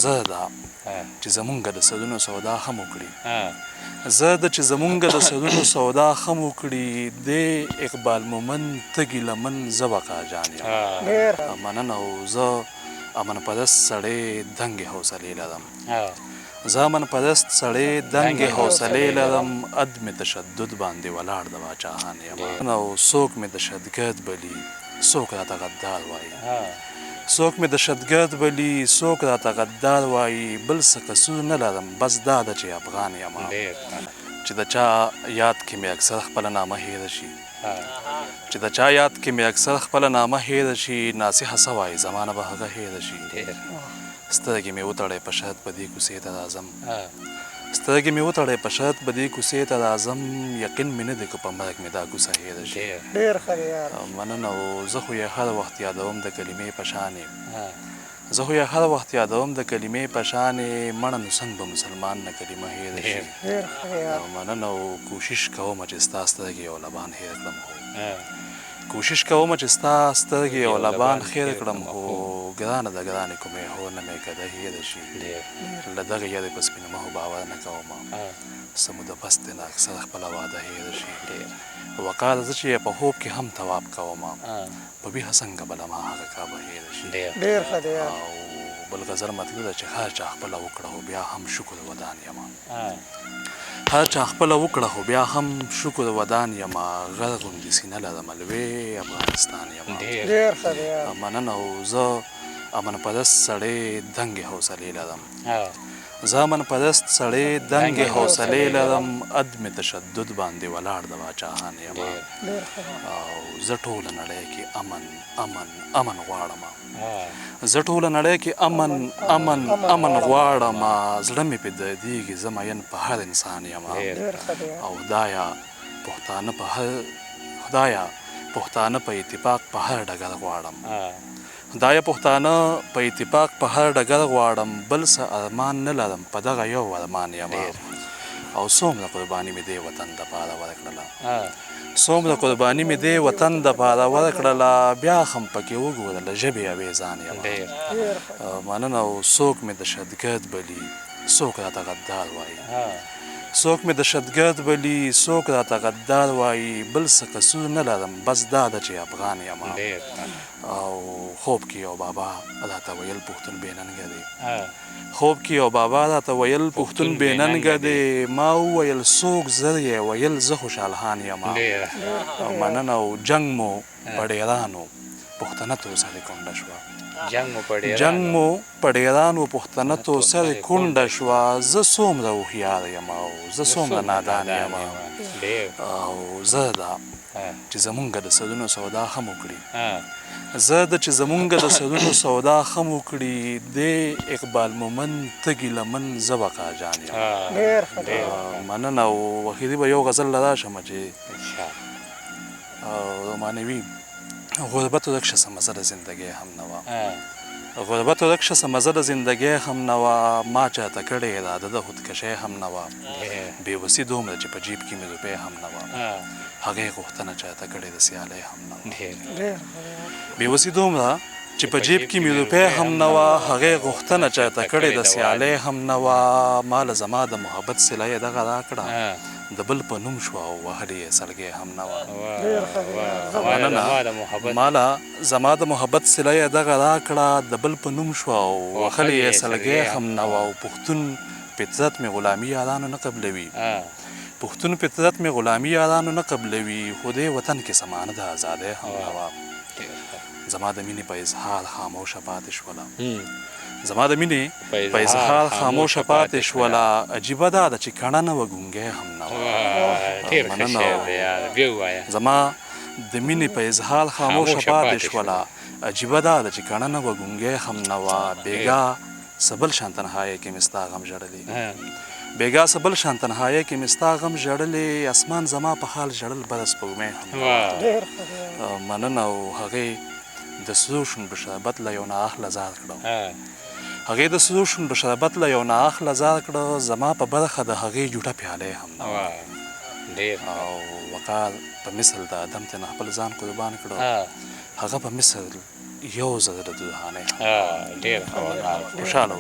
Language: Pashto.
زه دا چې زمونږ د سدونو سودا هم وکړي زه د چې زمونږ د سدونو سودا هم وکړي د اقبال مومن تږي لمن زه بقا جان یم مننه او زه امن پرست سړی دنګې حوصلې لرم زه امن پرست سړی دنګې حوصلې لرم عدم تشدد باندې ولاړ د باچاهان یم او څوک مې دهشتګرد بلي څوک راته غدار وایي څوک مې دهشتګرد بلي څوک راته غدار وایي بل څه قصور نه لرم بس دا ده چې افغان یم چې د چا یاد کې مې اکثر خپله نامه هیره شي چې د چا یاد کې مې اکثر خپله نامه هیره شي ناصحه څه وایي زمانه به هغه هیره شي سترګې مې وتړی په شرط په دې کوڅې ته راځم سترګې مې وتړی په شرط په دې کوڅې ته راځم یقین مې نه دی که په مرګ مې دا کوڅه هیره شي مننه او زه خو یې هر وخت یادوم د کلمې په شانې زه خو یې هر وخت یادوم د کلمې په شانې مړه نو څنګه به مسلمان نه کلمه هیره شي مننه او کوشش کوم چې ستا سترګې او لبان هیر کړم کوشش کوم چې ستا سترګې او لبان خیر کړم خو ګرانه ده ګرانې کومې هو نه مې که ده هیره شي له دغه یادې په سپینه مخو باور نه کوم څه موده پس دی نه اکثر خپله واده هیره شي وقاله زه چې یې په خوب کې هم تواب کوم په ویښه څنګه بله ما هغه کعبه هیره شي او بل غزل مطلب ده چې هر چا خپله وکړه خو بیا هم شکر ودان یم هر چا خپله وکړه خو بیا هم شکر ودان یم غر غوندې سینه لرم لوی افغانستان یم مننه او زه امن پرست سړی دنګې حوصلې لرم زه امن پرست سړی دنګې حوصلې لرم عدم تشدد باندې ولاړ د باچاهان یم او زه ټوله نړۍ کې امن امن امن غواړم زه ټوله نړۍ کې امن امن امن غواړم زړه مې پې دردېږي زه مین په هر انسان یم او خدایه پښتانه په اتفاق په هر ډګر غواړم خدایه پښتانه په اتفاق په هر ډګر غواړم بل څه ارمان نه لرم په دغه یو ارمان یم او څومره قرباني مې دې وطن دپاره ورکړله څومره قرباني مې دې وطن دپاره ورکړله بیا هم پکې وګوره له ژبې یوې ځان یم مننه او څوک مې دهشتګرد بلي څوک راته غدار وایي څوک مې دهشتګرد بلي څوک راته غدار وایي بل څه قصور نه لرم بس دا ده چې افغان یم او خوب کې یو بابا راته ویل پښتون بې ننګه دی خوب کې یو بابا راته ویل پښتون بې ننګه دی ما وویل څوک زر یې ویل زه خوشحال خان یم مننه او جنګ مو په ډیرانو پښتنه تو سره کونډه شوه جنګ مو په ډیرانو پښتنه تو سره کونډه شوه زه څومره هوښیار یم او زه څومره نادان یم او زه دا چې زمونږ د سدونو سودا هم وکړي زه د چې زمونږ د سدونو سودا هم وکړي د اقبال مومن تږي لمن زه بقا جان یم مننه او اخري به یو غزل له راشم چې معنوي غربت و رکش مزه د زندګۍ هم نه وه غربت و رکش مزه د زندګۍ هم نه وه ما چاته کړې اراده د خودکشۍ هم نه وه بېوسي دومره چې په جیب کې مې روپۍ هم نه وه هغې غوښتنه چاته کړې د سیالۍ هم نه وه بېوسي دومره چې په جیب کې مې روپۍ هم نه وه هغې غوښتنه چاته کړې د سیالۍ هم نه وه ما له زما د محبت صله یې دغه راکړه د بل په نوم شوه او وهلې یې سلګۍ هم نه وه ما له زما د محبت صله یې دغه راکړه د بل په نوم شوه او وهلې یې سلګۍ هم نه وه او پښتون فطرت مې غلامي یارانو نه قبلوي پښتون فطرت مې غلامي یارانو نه قبلوي خو دې وطن کې سمانه د ازادۍ هم نه وه زما د مینې په اظهار خاموشه پاتې شوله زما د مینې په اظهار خاموشه پاتې شوله عجیبه دا ده چې کڼه نه وه ګونګی هم نه وه زما د مینې په اظهار خاموشه پاتې شوله عجیبه دا ده چې کڼه نه وه ګونګی هم نه وه بېګا څه بل شان تنهایۍ کې مې ستا غم ژړلې بېګا څه بل شان تنهایۍ کې مې ستا غم ژړلې اسمان زما په حال ژړل بده سپوږمۍ هم مننه او هغې د سرو شونډو شربت له یو نااخله زار کړه هغې د سرو شونډو شربت له یو نااخله زار کړه زما په برخه د هغې جوټه پیالۍ هم نه وه او وقار په مثل د ادم ته نه خپل ځان قربان کړه هغه په مثل یو زره د دهانۍ خوشحاله